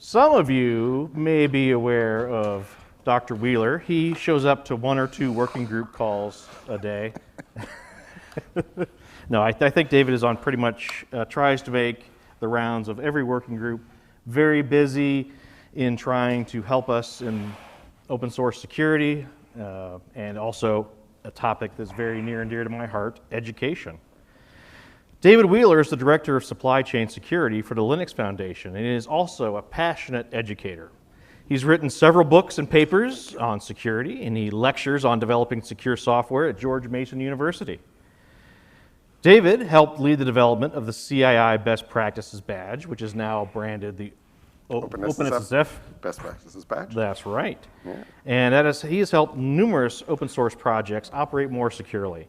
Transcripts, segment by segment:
Some of you may be aware of Dr. Wheeler. He shows up to 1 or 2 working group calls a day. No, I think David is on pretty much, tries to make the rounds of every working group, very busy in trying to help us in open source security, and also a topic that's very near and dear to my heart, education. David Wheeler is the Director of Supply Chain Security for the Linux Foundation, and is also a passionate educator. He's written several books and papers on security, and he lectures on developing secure software at George Mason University. David helped lead the development of the CII Best Practices Badge, which is now branded the OpenSSF Best Practices Badge. That's right. Yeah. And he has helped numerous open source projects operate more securely.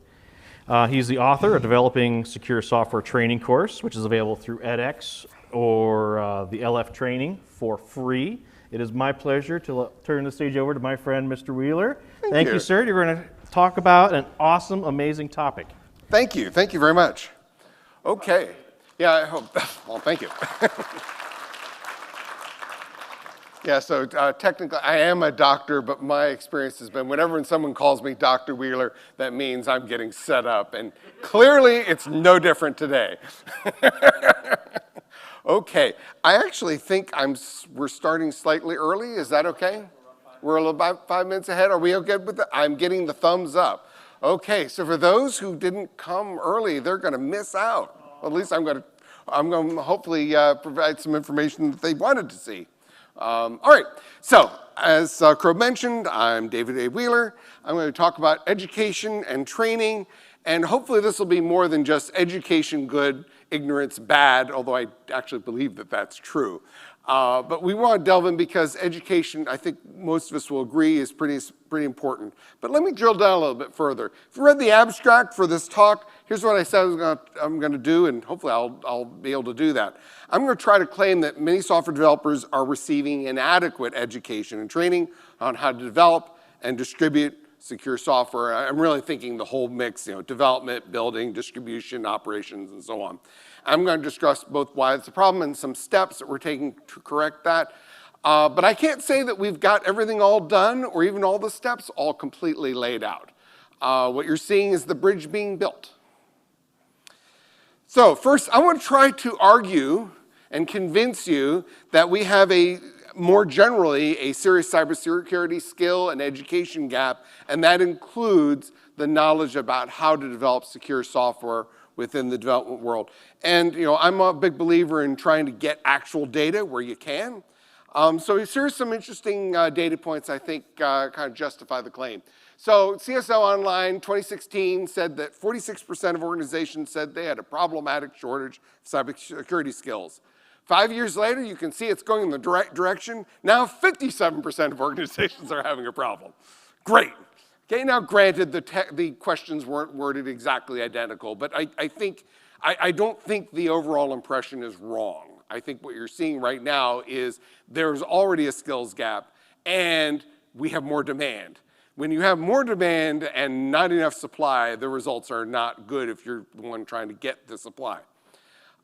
He's the author of Developing Secure Software Training course, which is available through edX or the LF Training for free. It is my pleasure to turn the stage over to my friend, Mr. Wheeler. Thank you, sir. You're going to talk about an awesome, amazing topic. Thank you. Thank you very much. Okay. Yeah, I hope. Well, thank you. Yeah, so technically, I am a doctor, but my experience has been whenever someone calls me Dr. Wheeler, that means I'm getting set up. And clearly, it's no different today. Okay, I actually think we're starting slightly early. Is that okay? We're about 5 minutes ahead. Are we okay with that? I'm getting the thumbs up. Okay, so for those who didn't come early, they're going to miss out. At least I'm going to hopefully provide some information that they wanted to see. All right, so as Crow mentioned, I'm David A. Wheeler. I'm going to talk about education and training, and hopefully this will be more than just education good, ignorance bad, although I actually believe that that's true. But we want to delve in because education, I think most of us will agree, is pretty important. But let me drill down a little bit further. If you read the abstract for this talk, here's what I said I'm going to do, and hopefully I'll be able to do that. I'm going to try to claim that many software developers are receiving inadequate education and training on how to develop and distribute secure software. I'm really thinking the whole mix, development, building, distribution, operations, and so on. I'm going to discuss both why it's a problem and some steps that we're taking to correct that. But I can't say that we've got everything all done or even all the steps all completely laid out. What you're seeing is the bridge being built. So first, I want to try to argue and convince you that we have more generally a serious cybersecurity skill and education gap, and that includes the knowledge about how to develop secure software within the development world. And I'm a big believer in trying to get actual data where you can. So here's some interesting data points I think kind of justify the claim. So CSO Online 2016 said that 46% of organizations said they had a problematic shortage of cybersecurity skills. 5 years later, you can see it's going in the direct direction. Now 57% of organizations are having a problem. Great. Okay, now granted, the questions weren't worded exactly identical, but I don't think the overall impression is wrong. I think what you're seeing right now is there's already a skills gap and we have more demand. When you have more demand and not enough supply, the results are not good if you're the one trying to get the supply.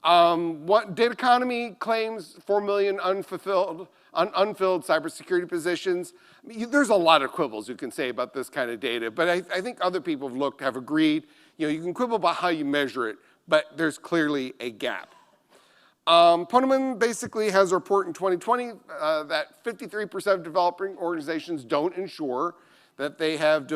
Data Economy claims 4 million unfilled cybersecurity positions. There's a lot of quibbles you can say about this kind of data, but I think other people have agreed. You can quibble about how you measure it, but there's clearly a gap. Ponemon basically has a report in 2020 that 53% of developing organizations don't ensure that they have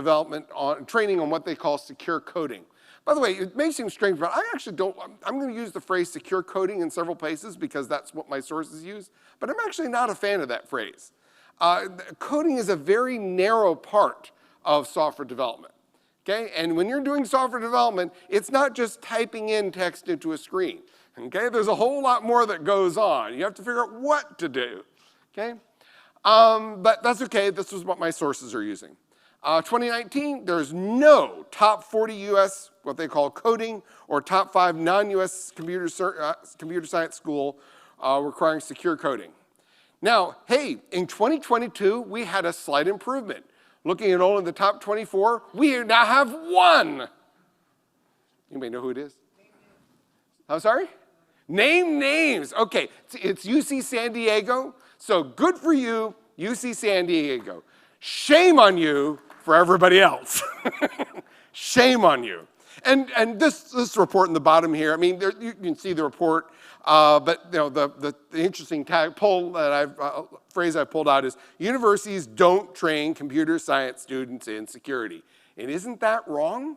training on what they call secure coding. By the way, it may seem strange, but I actually don't. I'm going to use the phrase secure coding in several places because that's what my sources use, but I'm actually not a fan of that phrase. Coding is a very narrow part of software development. Okay, and when you're doing software development, it's not just typing in text into a screen. Okay, there's a whole lot more that goes on. You have to figure out what to do. Okay, but that's okay. This is what my sources are using. 2019, there's no top 40 U.S. what they call coding or top 5 non-U.S. computer science school requiring secure coding. Now, hey, in 2022, we had a slight improvement. Looking at only the top 24, we now have 1. Anybody know who it is? I'm sorry? Name names. Okay, it's UC San Diego. So good for you, UC San Diego. Shame on you for everybody else. Shame on you. And this report in the bottom here, I mean, you can see the report, but you know, the interesting phrase I pulled out is, universities don't train computer science students in security. And isn't that wrong?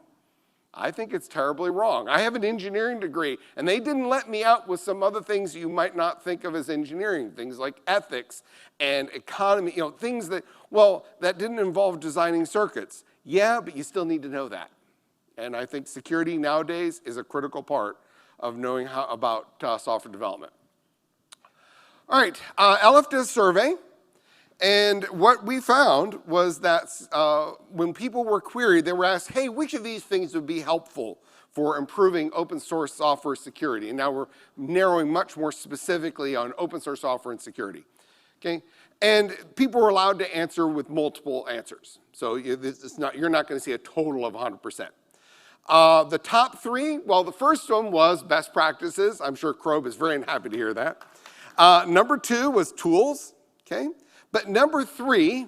I think it's terribly wrong. I have an engineering degree, and they didn't let me out with some other things you might not think of as engineering, things like ethics and economy, you know, things that, well, that didn't involve designing circuits. Yeah, but you still need to know that. And I think security nowadays is a critical part of knowing about software development. All right, LF did a survey. And what we found was that when people were queried, they were asked, hey, which of these things would be helpful for improving open source software security? And now we're narrowing much more specifically on open source software and security. Okay? And people were allowed to answer with multiple answers. So you're not going to see a total of 100%. The top three, well, the first one was best practices. I'm sure Krob is very happy to hear that. Number two was tools. Okay? But number three,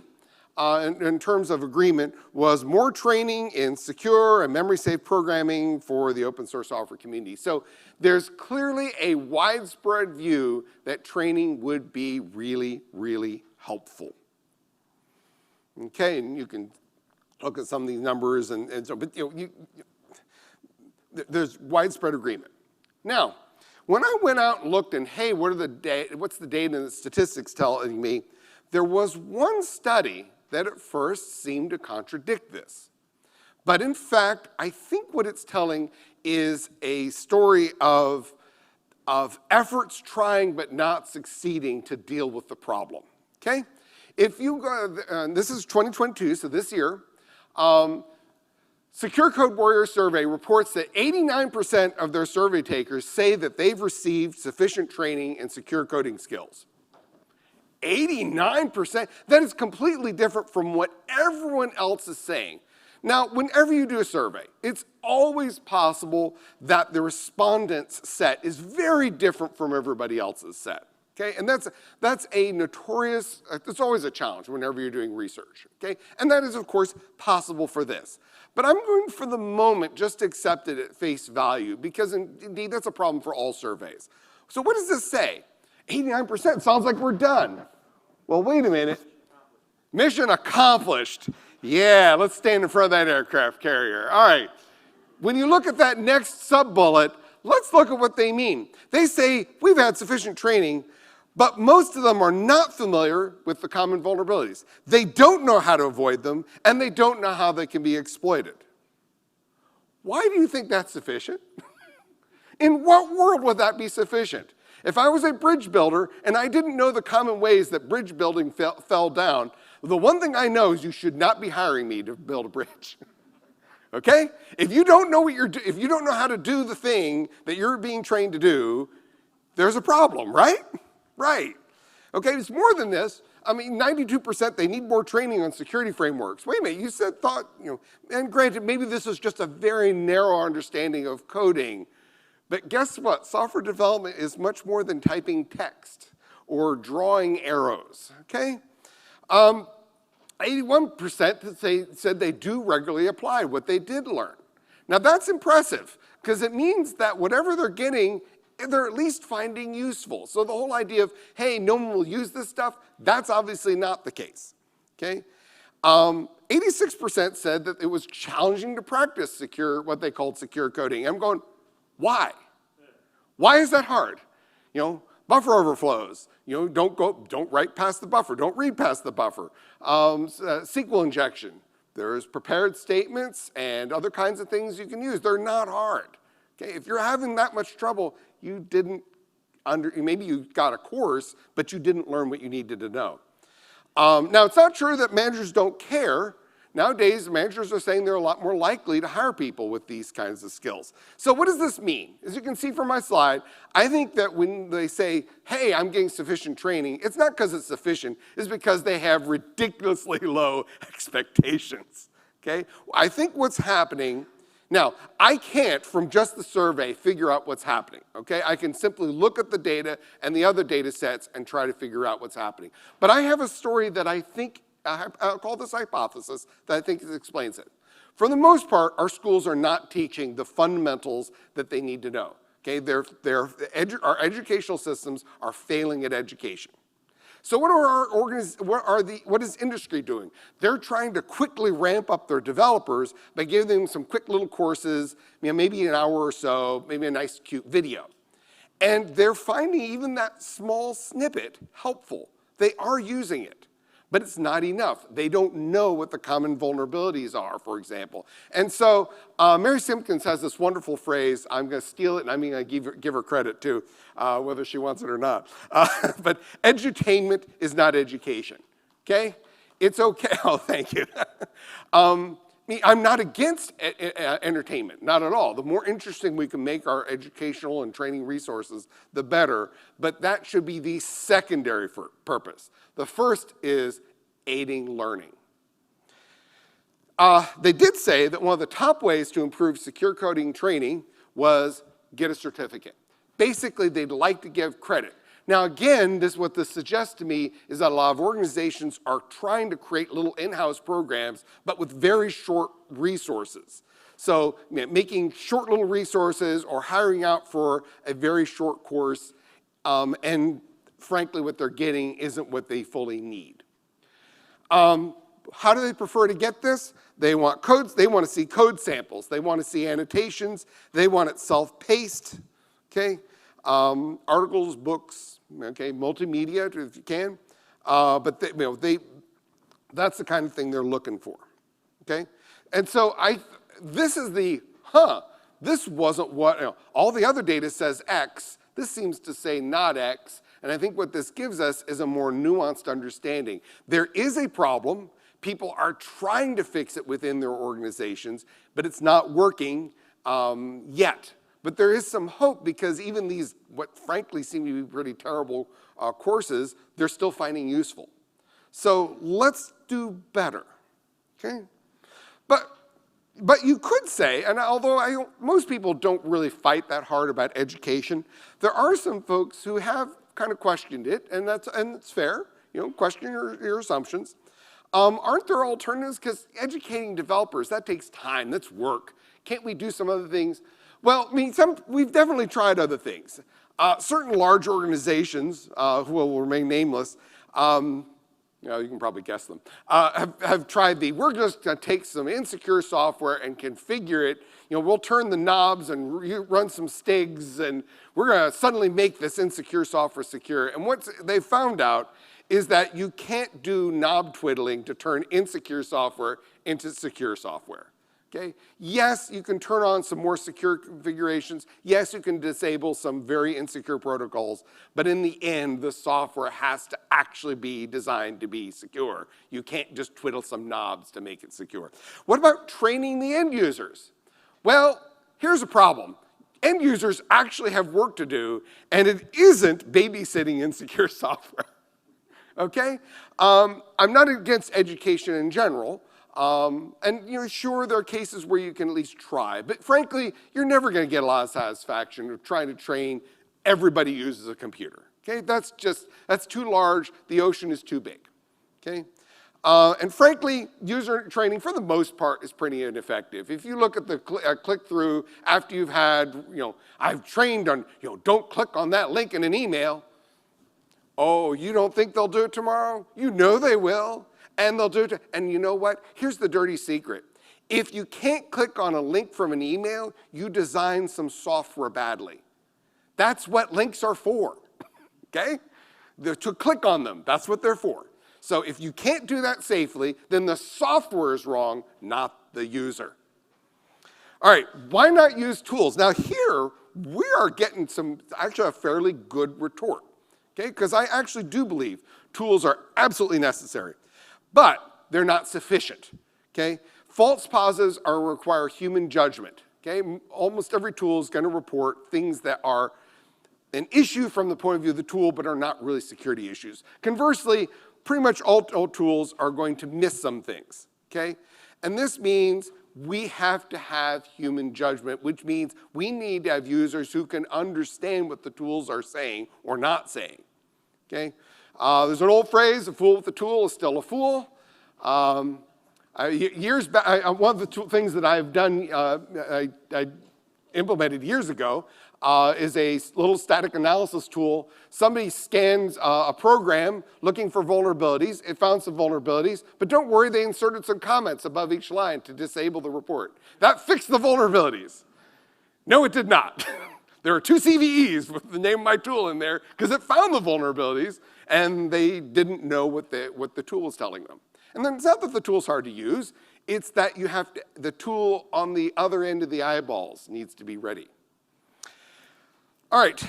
in terms of agreement, was more training in secure and memory-safe programming for the open source software community. So there's clearly a widespread view that training would be really, really helpful. Okay, and you can look at some of these numbers, and so, but you know, there's widespread agreement. Now, when I went out and looked and, hey, what's the data and the statistics telling me? There was one study that at first seemed to contradict this. But in fact, I think what it's telling is a story of efforts trying but not succeeding to deal with the problem, okay? If you go, this is 2022, so this year, Secure Code Warrior survey reports that 89% of their survey takers say that they've received sufficient training in secure coding skills. 89%, that is completely different from what everyone else is saying. Now, whenever you do a survey, it's always possible that the respondents' set is very different from everybody else's set. Okay, and that's a notorious, it's always a challenge whenever you're doing research, okay? And that is, of course, possible for this. But I'm going for the moment just to accept it at face value, because indeed that's a problem for all surveys. So what does this say? 89% sounds like we're done. Well, wait a minute. Mission accomplished. Yeah, let's stand in front of that aircraft carrier. All right. When you look at that next sub-bullet, let's look at what they mean. They say, we've had sufficient training, but most of them are not familiar with the common vulnerabilities. They don't know how to avoid them, and they don't know how they can be exploited. Why do you think that's sufficient? In what world would that be sufficient? If I was a bridge builder and I didn't know the common ways that bridge building fell down, the one thing I know is you should not be hiring me to build a bridge. Okay? If you don't know if you don't know how to do the thing that you're being trained to do, there's a problem, right? Right. Okay, it's more than this. I mean, 92% they need more training on security frameworks. Wait a minute, you said and granted, maybe this is just a very narrow understanding of coding. But guess what? Software development is much more than typing text or drawing arrows, okay? 81% said they do regularly apply what they did learn. Now that's impressive, because it means that whatever they're getting, they're at least finding useful. So the whole idea of, hey, no one will use this stuff, that's obviously not the case, okay? 86% said that it was challenging to practice what they called secure coding. I'm going, why? Why is that hard? You know, buffer overflows. You know, don't write past the buffer. Don't read past the buffer. SQL injection. There's prepared statements and other kinds of things you can use. They're not hard. Okay, if you're having that much trouble, maybe you got a course, but you didn't learn what you needed to know. Now, it's not true that managers don't care. Nowadays, managers are saying they're a lot more likely to hire people with these kinds of skills. So what does this mean? As you can see from my slide, I think that when they say, hey, I'm getting sufficient training, it's not because it's sufficient, it's because they have ridiculously low expectations, okay? I think what's happening Now, I can't, from just the survey, figure out what's happening, okay? I can simply look at the data and the other data sets and try to figure out what's happening. But I have a story that I think, I'll call this hypothesis, that I think explains it. For the most part, our schools are not teaching the fundamentals that they need to know, okay? Our educational systems are failing at education. So what is industry doing? They're trying to quickly ramp up their developers by giving them some quick little courses, maybe an hour or so, maybe a nice cute video. And they're finding even that small snippet helpful. They are using it, but it's not enough. They don't know what the common vulnerabilities are, for example. And so Mary Simpkins has this wonderful phrase. I'm going to steal it, and I'm going to give her credit too, whether she wants it or not. But edutainment is not education, okay? It's okay. Oh, thank you. I'm not against entertainment, not at all. The more interesting we can make our educational and training resources, the better. But that should be the secondary purpose. The first is aiding learning. They did say that one of the top ways to improve secure coding training was get a certificate. Basically, they'd like to give credit. Now again, what this suggests to me is that a lot of organizations are trying to create little in-house programs, but with very short resources. So making short little resources or hiring out for a very short course, and frankly what they're getting isn't what they fully need. How do they prefer to get this? They want codes, they want to see code samples, they want to see annotations, they want it self-paced, okay? Articles, books, okay, multimedia if you can, but that's the kind of thing they're looking for, okay? And so this is this wasn't what, all the other data says X, this seems to say not X, and I think what this gives us is a more nuanced understanding. There is a problem, people are trying to fix it within their organizations, but it's not working yet. But there is some hope because even these, what frankly seem to be pretty terrible courses, they're still finding useful. So let's do better, okay? But you could say, and although most people don't really fight that hard about education, there are some folks who have kind of questioned it, and it's fair, question your assumptions. Aren't there alternatives? Because educating developers, that takes time, that's work. Can't we do some other things? Well, we've definitely tried other things. Certain large organizations, who will remain nameless, you can probably guess them, have tried we're just going to take some insecure software and configure it. We'll turn the knobs and run some stigs, and we're going to suddenly make this insecure software secure. And what they found out is that you can't do knob twiddling to turn insecure software into secure software. Okay? Yes, you can turn on some more secure configurations. Yes, you can disable some very insecure protocols. But in the end, the software has to actually be designed to be secure. You can't just twiddle some knobs to make it secure. What about training the end users? Well, here's a problem. End users actually have work to do, and it isn't babysitting insecure software. Okay? I'm not against education in general. And sure, there are cases where you can at least try, but frankly, you're never going to get a lot of satisfaction of trying to train everybody who uses a computer. Okay, that's too large. The ocean is too big. Okay, and frankly, user training for the most part is pretty ineffective. If you look at the click-through after you've had, I've trained on, don't click on that link in an email. Oh, you don't think they'll do it tomorrow? You know they will. And they'll do it, and you know what? Here's the dirty secret. If you can't click on a link from an email, you design some software badly. That's what links are for, okay? They're to click on them, that's what they're for. So if you can't do that safely, then the software is wrong, not the user. All right, why not use tools? Now here, we are getting actually a fairly good retort, okay? Because I actually do believe tools are absolutely necessary. But they're not sufficient, okay? False positives require human judgment, okay? Almost every tool is going to report things that are an issue from the point of view of the tool, but are not really security issues. Conversely, pretty much all tools are going to miss some things, okay? And this means we have to have human judgment, which means we need to have users who can understand what the tools are saying or not saying, okay? There's an old phrase, a fool with a tool is still a fool. Years back, one of the things that I've done, I implemented years ago, is a little static analysis tool. Somebody scans a program looking for vulnerabilities. It found some vulnerabilities, but don't worry, they inserted some comments above each line to disable the report. That fixed the vulnerabilities. No, it did not. There are 2 CVEs with the name of my tool in there because it found the vulnerabilities and they didn't know what the tool was telling them. And then it's not that the tool's hard to use, it's that you have to, the tool on the other end of the eyeballs needs to be ready. All right,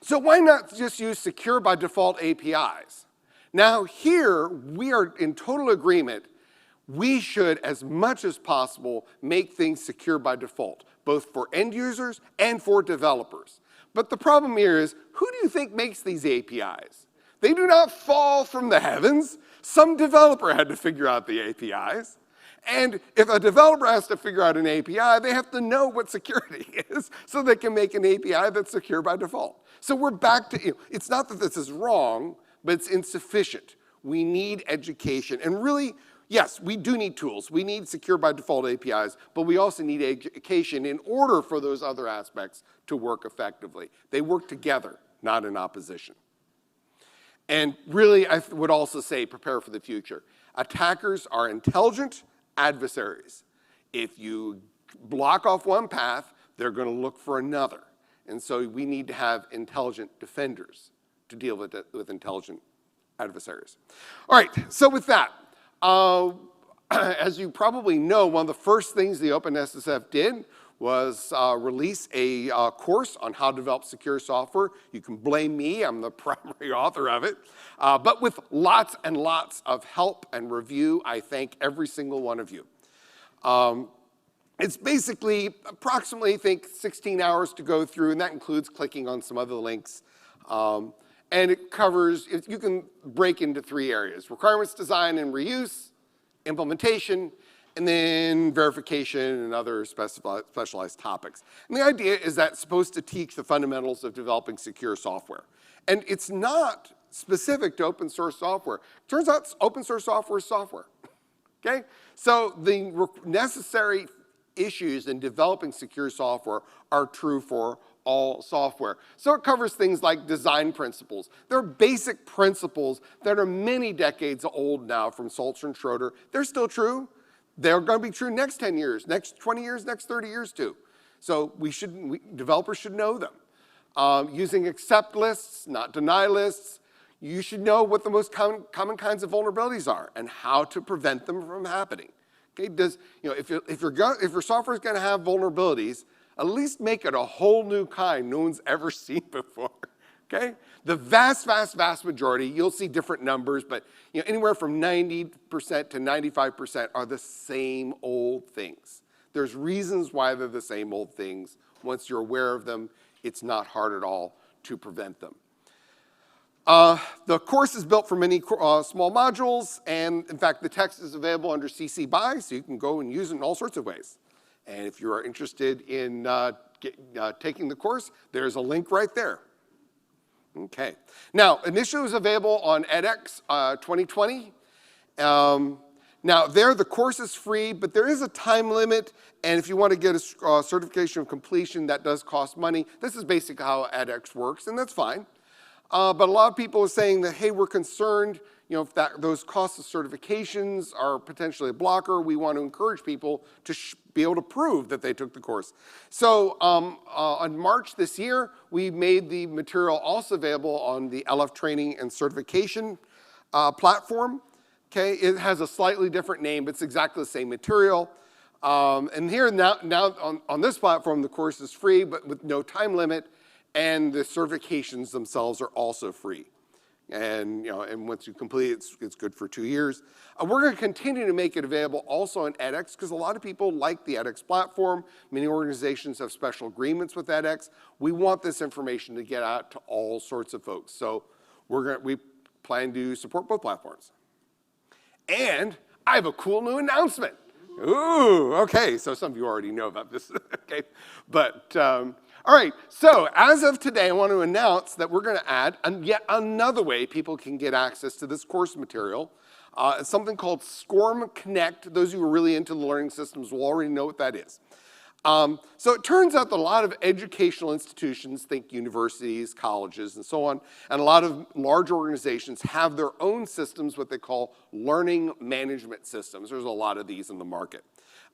so why not just use secure by default APIs? Now here, we are in total agreement. We should, as much as possible, make things secure by default, both for end users and for developers. But the problem here is, who do you think makes these APIs? They do not fall from the heavens. Some developer had to figure out the APIs. And if a developer has to figure out an API, they have to know what security is so they can make an API that's secure by default. So we're back to, it's not that this is wrong, but it's insufficient. We need education. And really, yes, we do need tools. We need secure by default APIs, but we also need education in order for those other aspects to work effectively. They work together, not in opposition. And really, I would also say, prepare for the future. Attackers are intelligent adversaries. If you block off one path, they're going to look for another. And so we need to have intelligent defenders to deal with intelligent adversaries. All right, so with that, as you probably know, one of the first things the OpenSSF did was release a course on how to develop secure software. You can blame me, I'm the primary author of it. But with lots and lots of help and review, I thank every single one of you. It's basically approximately, I think, 16 hours to go through, and that includes clicking on some other links. And it covers, you can break into 3 areas: requirements design and reuse, implementation, and then verification and other specialized topics. And the idea is that it's supposed to teach the fundamentals of developing secure software. And it's not specific to open source software. Turns out open source software is software, okay? So the necessary issues in developing secure software are true for all software. So it covers things like design principles. There are basic principles that are many decades old now from Sulzer and Schroeder. They're still true. They're going to be true next 10 years, next 20 years, next 30 years too. So developers should know them. Using accept lists, not deny lists. You should know what the most common kinds of vulnerabilities are and how to prevent them from happening. Okay, if your software is going to have vulnerabilities, at least make it a whole new kind no one's ever seen before. Okay? The vast majority, you'll see different numbers, but anywhere from 90% to 95% are the same old things. There's reasons why they're the same old things. Once you're aware of them, it's not hard at all to prevent them. The course is built for many small modules, and in fact, the text is available under CC BY, so you can go and use it in all sorts of ways. And if you are interested in taking the course, there's a link right there. Okay. Now, initially it was available on edX 2020. Now, the course is free, but there is a time limit, and if you want to get a certification of completion, that does cost money. This is basically how edX works, and that's fine. But a lot of people are saying that, hey, we're concerned, if those costs of certifications are potentially a blocker. We want to encourage people to be able to prove that they took the course. So on March this year, we made the material also available on the LF training and certification platform. Okay, it has a slightly different name, but it's exactly the same material. And here now on this platform, the course is free, but with no time limit. And the certifications themselves are also free. And, and once you complete it, it's good for 2 years. We're going to continue to make it available also on edX because a lot of people like the edX platform. Many organizations have special agreements with edX. We want this information to get out to all sorts of folks. So we plan to support both platforms. And I have a cool new announcement. Ooh, okay, so some of you already know about this, okay? But, all right, so as of today, I want to announce that we're gonna add yet another way people can get access to this course material. It's something called SCORM Connect. Those of you who are really into the learning systems will already know what that is. So it turns out that a lot of educational institutions, think universities, colleges, and so on, and a lot of large organizations have their own systems, what they call learning management systems. There's a lot of these in the market.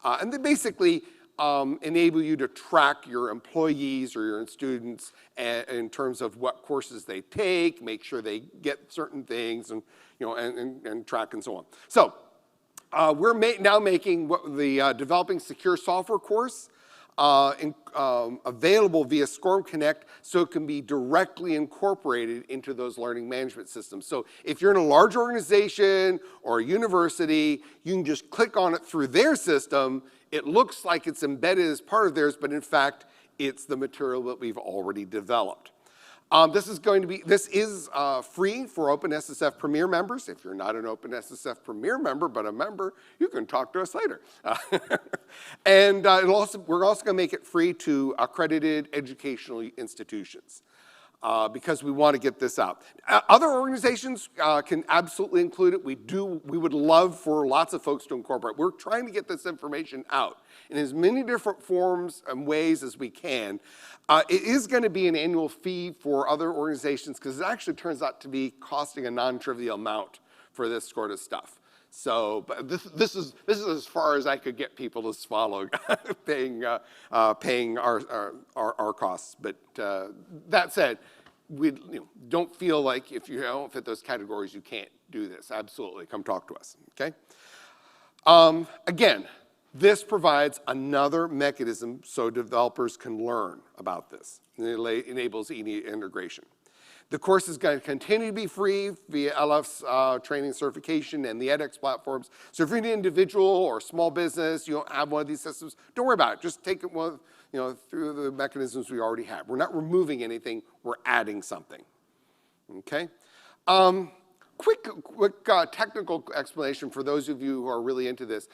And they basically enable you to track your employees or your students in terms of what courses they take, make sure they get certain things, and, and track and so on. So we're now making the Developing Secure Software course available via SCORM Connect so it can be directly incorporated into those learning management systems. So if you're in a large organization or a university, you can just click on it through their system. It looks like it's embedded as part of theirs, but in fact, it's the material that we've already developed. This is free for OpenSSF Premier members. If you're not an OpenSSF Premier member, but a member, you can talk to us later. And we're also going to make it free to accredited educational institutions because we want to get this out. Other organizations can absolutely include it. We would love for lots of folks to incorporate. We're trying to get this information out in as many different forms and ways as we can. It is going to be an annual fee for other organizations because it actually turns out to be costing a non-trivial amount for this sort of stuff. So but this is as far as I could get people to swallow paying our costs. But that said, we don't feel like if you don't fit those categories, you can't do this. Absolutely, come talk to us. Okay. Again. This provides another mechanism so developers can learn about this. And it enables integration. The course is going to continue to be free via LF's training certification and the edX platforms. So if you're an individual or small business, you don't have one of these systems, don't worry about it. Just take it through the mechanisms we already have. We're not removing anything, we're adding something. Okay? Quick technical explanation for those of you who are really into this.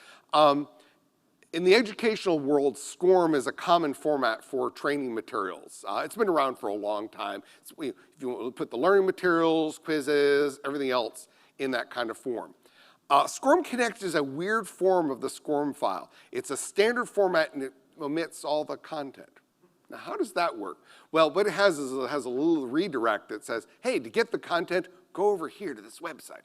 In the educational world, SCORM is a common format for training materials. It's been around for a long time. If you want to put the learning materials, quizzes, everything else in that kind of form. SCORM Connect is a weird form of the SCORM file. It's a standard format and it omits all the content. Now, how does that work? Well, what it has is it has a little redirect that says, hey, to get the content, go over here to this website.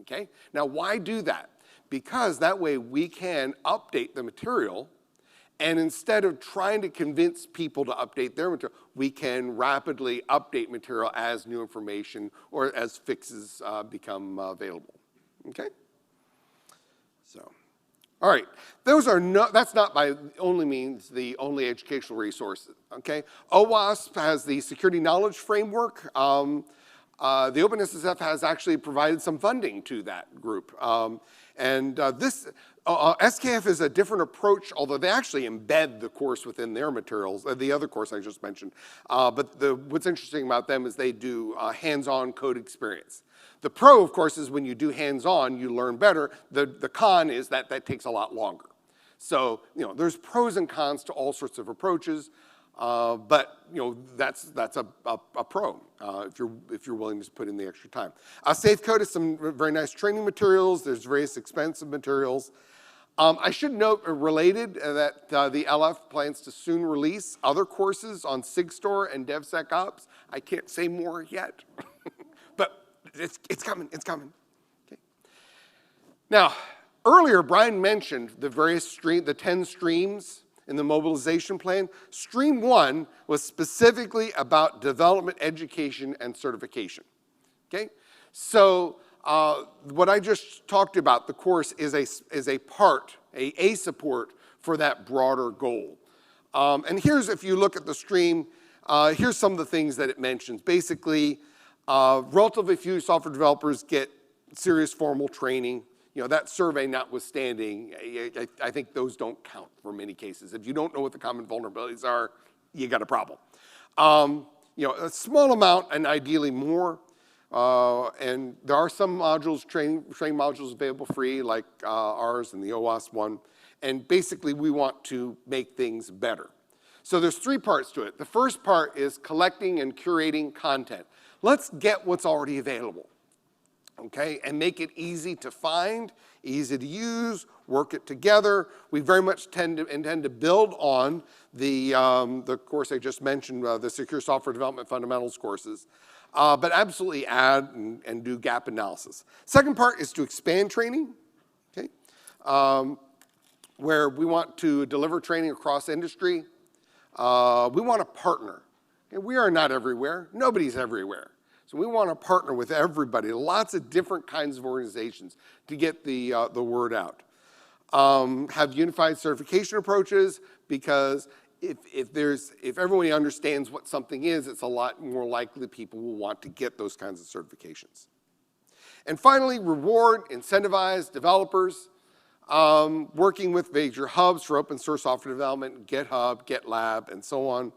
Okay? Now, why do that? Because that way we can update the material, and instead of trying to convince people to update their material, we can rapidly update material as new information or as fixes become available. Okay? So, all right. That's not by only means the only educational resources. Okay? OWASP has the Security Knowledge Framework. The OpenSSF has actually provided some funding to that group. SKF is a different approach, although they actually embed the course within their materials, the other course I just mentioned. But what's interesting about them is they do hands-on code experience. The pro, of course, is when you do hands-on, you learn better. The con is that takes a lot longer. So, there's pros and cons to all sorts of approaches. But that's a pro if you're willing to put in the extra time. SafeCode has some very nice training materials. There's various expensive materials. I should note related that the LF plans to soon release other courses on SigStore and DevSecOps. I can't say more yet, but it's coming. It's coming. Okay. Now, earlier Brian mentioned the 10 streams in the mobilization plan. Stream 1 was specifically about development, education, and certification. Okay? So what I just talked about, the course, is a part, a support for that broader goal. And here's, if you look at the stream, here's some of the things that it mentions. Basically, relatively few software developers get serious formal training. That survey notwithstanding, I think those don't count for many cases. If you don't know what the common vulnerabilities are, you got a problem. A small amount and ideally more. And there are some modules, training modules available free, like ours and the OWASP one. And basically, we want to make things better. So there's 3 parts to it. The first part is collecting and curating content. Let's get what's already available, okay, and make it easy to find, easy to use, work it together. We very much intend to build on the course I just mentioned, the Secure Software Development Fundamentals courses, but absolutely add and do gap analysis. Second part is to expand training, okay, where we want to deliver training across industry. We want to partner. Okay, we are not everywhere. Nobody's everywhere. So we want to partner with everybody, lots of different kinds of organizations to get the word out. Have unified certification approaches, because if everyone understands what something is, it's a lot more likely people will want to get those kinds of certifications. And finally, reward, incentivize developers. Working with major hubs for open source software development, GitHub, GitLab, and so on.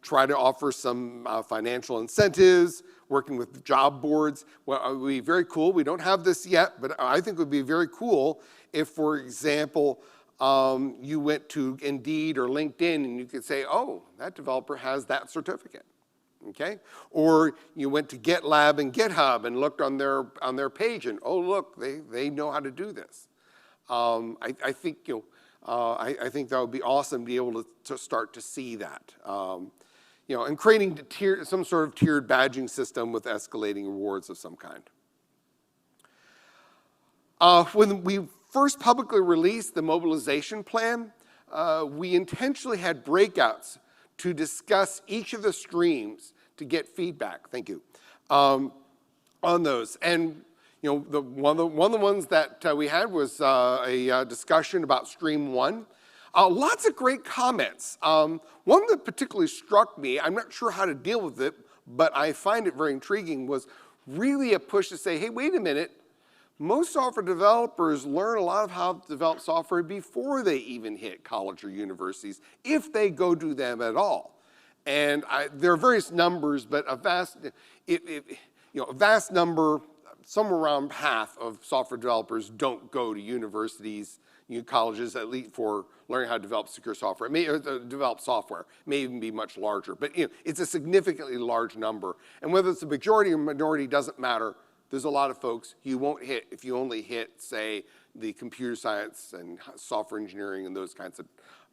Try to offer some financial incentives, working with job boards. Well, it would be very cool. We don't have this yet, but I think it would be very cool if, for example, you went to Indeed or LinkedIn and you could say, oh, that developer has that certificate. Okay? Or you went to GitLab and GitHub and looked on their page and, oh, look, they know how to do this. I think I think that would be awesome to be able to start to see that. And creating some sort of tiered badging system with escalating rewards of some kind. When we first publicly released the mobilization plan, we intentionally had breakouts to discuss each of the streams to get feedback, thank you, on those. And one of the ones that we had was a discussion about stream 1. Lots of great comments. One that particularly struck me, I'm not sure how to deal with it, but I find it very intriguing, was really a push to say, hey, wait a minute, most software developers learn a lot of how to develop software before they even hit college or universities, if they go do them at all. And there are various numbers, but a vast number, somewhere around half of software developers don't go to universities, colleges, at least for learning how to develop secure software. It may develop software. It may even be much larger, but it's a significantly large number. And whether it's a majority or minority doesn't matter. There's a lot of folks you won't hit if you only hit, say, the computer science and software engineering and those kinds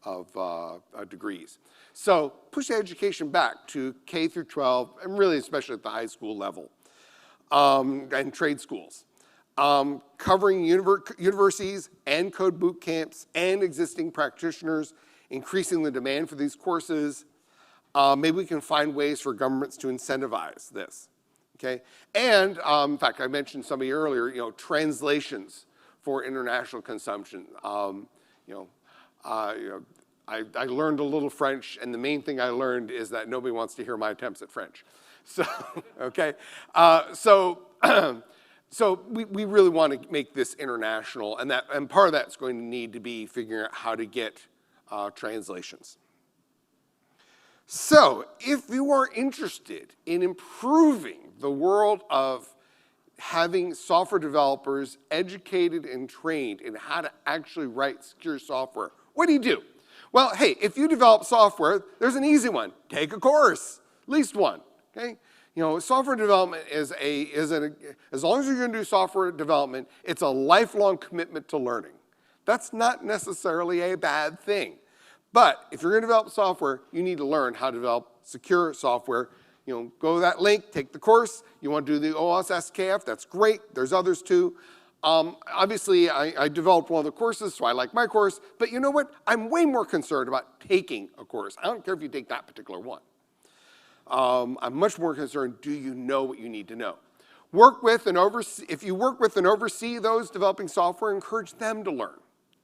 of degrees. So push education back to K through 12, and really especially at the high school level, and trade schools. Covering universities and code boot camps and existing practitioners, increasing the demand for these courses. Maybe we can find ways for governments to incentivize this. Okay, and in fact, I mentioned some of you earlier. Translations for international consumption. I learned a little French, and the main thing I learned is that nobody wants to hear my attempts at French. So, okay, so we really want to make this international, and part of that's going to need to be figuring out how to get translations. So, if you are interested in improving the world of having software developers educated and trained in how to actually write secure software, what do you do? Well, hey, if you develop software, there's an easy one. Take a course, at least one, okay? Software development is as long as you're going to do software development, it's a lifelong commitment to learning. That's not necessarily a bad thing. But if you're going to develop software, you need to learn how to develop secure software. Go to that link, take the course. You want to do the OWASP SKF, that's great. There's others too. Obviously, I developed one of the courses, so I like my course. But you know what? I'm way more concerned about taking a course. I don't care if you take that particular one. I'm much more concerned, do you know what you need to know? Work with and oversee, if you work with and oversee those developing software, encourage them to learn,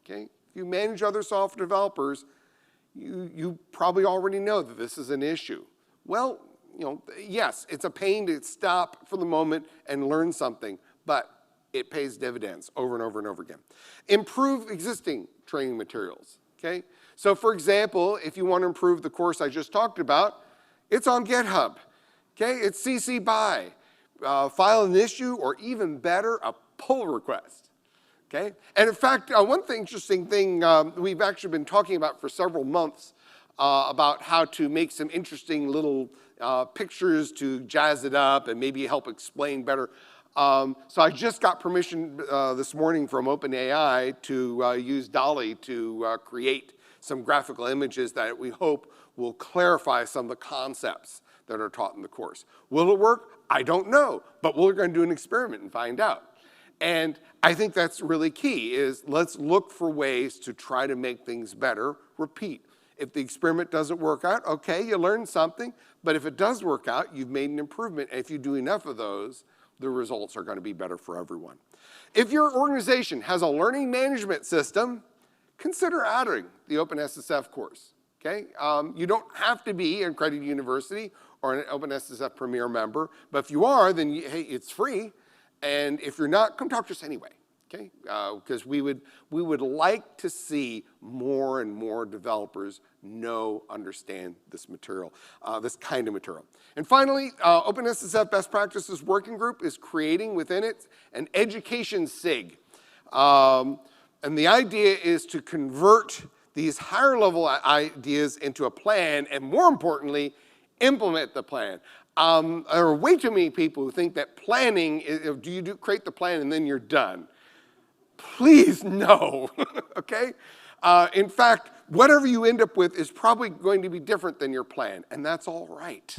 okay? If you manage other software developers, you probably already know that this is an issue. Well, yes, it's a pain to stop for the moment and learn something, but it pays dividends over and over and over again. Improve existing training materials, okay? So for example, if you want to improve the course I just talked about, it's on GitHub. Okay, it's CC BY. File an issue, or even better, a pull request. Okay, and in fact, one interesting thing we've actually been talking about for several months about how to make some interesting little pictures to jazz it up and maybe help explain better. So I just got permission this morning from OpenAI to use DALL-E to create some graphical images that we hope will clarify some of the concepts that are taught in the course. Will it work? I don't know, but we're going to do an experiment and find out. And I think that's really key, is let's look for ways to try to make things better. Repeat. If the experiment doesn't work out, okay, you learned something, but if it does work out, you've made an improvement. And if you do enough of those, the results are going to be better for everyone. If your organization has a learning management system, consider adding the OpenSSF course. Okay? You don't have to be an accredited university or an OpenSSF Premier member, but if you are, then hey, it's free. And if you're not, come talk to us anyway. Okay? Because we would like to see more and more developers understand this material, this kind of material. And finally, OpenSSF Best Practices Working Group is creating within it an education SIG. And the idea is to convert these higher level ideas into a plan, and more importantly, implement the plan. There are way too many people who think that planning is, create the plan and then you're done. Please, no, okay? In fact, whatever you end up with is probably going to be different than your plan, and that's all right.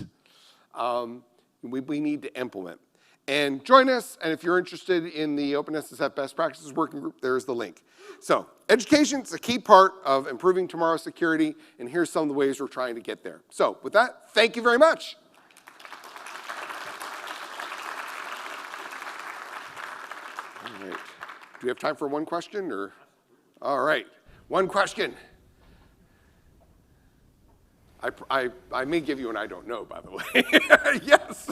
We need to implement. And join us, and if you're interested in the OpenSSF Best Practices Working Group, there's the link. So, education is a key part of improving tomorrow's security, and here's some of the ways we're trying to get there. So, with that, thank you very much. All right. Do we have time for one question, or? All right, one question. I may give you an I don't know, by the way. Yes.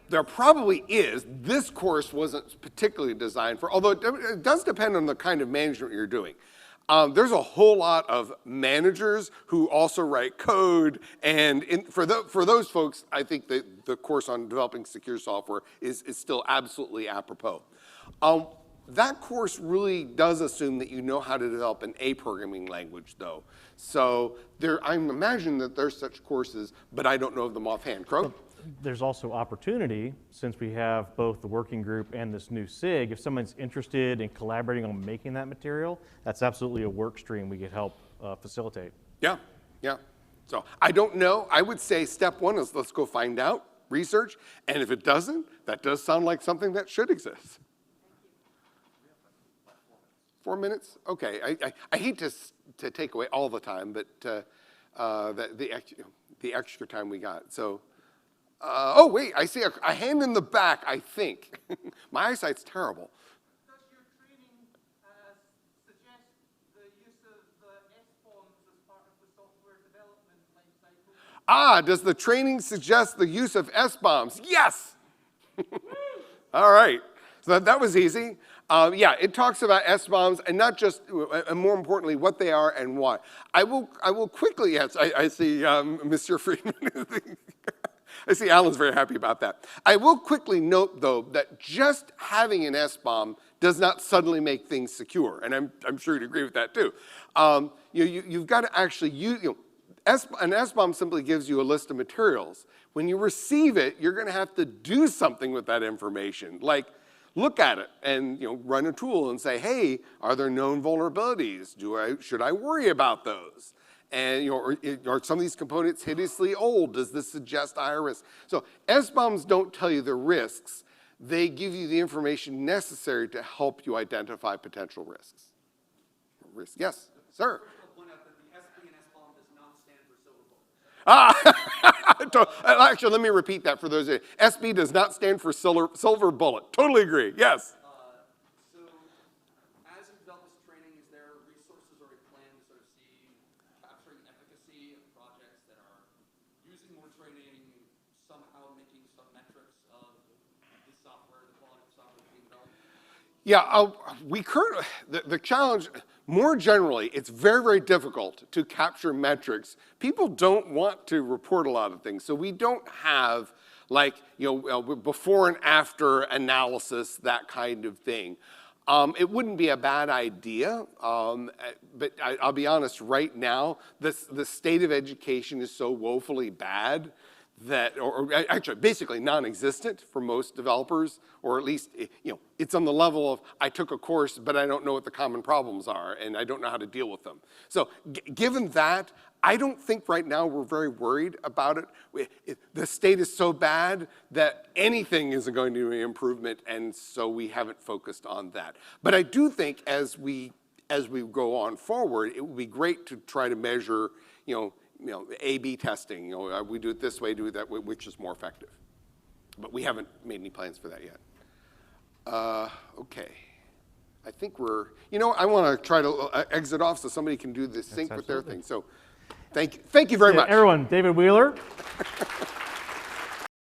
There probably is. This course wasn't particularly designed for, although it does depend on the kind of management you're doing. There's a whole lot of managers who also write code, and for those folks, I think that the course on developing secure software is still absolutely apropos. That course really does assume that you know how to develop an A programming language, though. So I imagine that there's such courses, but I don't know of them offhand. Crow? There's also opportunity, since we have both the working group and this new SIG. If someone's interested in collaborating on making that material, that's absolutely a work stream we could help facilitate. Yeah, yeah. So I don't know. I would say step one is let's go find out, research, and if it doesn't, that does sound like something that should exist. 4 minutes? Okay. I hate to take away all the time, but the extra time we got. So. Oh, wait, I see a hand in the back, I think. My eyesight's terrible. Does your training suggest the use of SBOMs as part of the software development lifecycle? Does the training suggest the use of SBOMs? Yes! All right, so that was easy. Yeah, it talks about SBOMs, and not just, and more importantly, what they are and why. I will quickly, yes, I see Mr. Friedman. I see Alan's very happy about that. I will quickly note, though, that just having an SBOM does not suddenly make things secure, and I'm sure you'd agree with that, too. You've got to actually use, an SBOM simply gives you a list of materials. When you receive it, you're going to have to do something with that information, like look at it and run a tool and say, hey, are there known vulnerabilities? Should I worry about those? And are some of these components hideously old? Does this suggest higher risk? So SBOMs don't tell you the risks. They give you the information necessary to help you identify potential risks. Yes, sir. Point out that the SB and SBOM does not stand for silver bullet. Actually, let me repeat that for those. SB does not stand for silver bullet. Totally agree. Yes. So, as you develop this training, is there resources or a plan to sort of see capturing efficacy of projects that are using more training, somehow making some metrics of the software, the quality of software being developed? Yeah, the challenge, more generally, it's very, very difficult to capture metrics. People don't want to report a lot of things, so we don't have like, before and after analysis, that kind of thing. It wouldn't be a bad idea, but I'll be honest, right now, the state of education is so woefully bad that, or actually basically non-existent for most developers, or at least, it's on the level of, I took a course, but I don't know what the common problems are, and I don't know how to deal with them. So given that, I don't think right now we're very worried about it. The state is so bad that anything is going to be an improvement, and so we haven't focused on that. But I do think as we go on forward, it would be great to try to measure, A/B testing. We do it this way, do it that way, which is more effective. But we haven't made any plans for that yet. Okay. I think I want to try to exit off so somebody can do the sync with their thing. So thank you very much. Everyone, David Wheeler.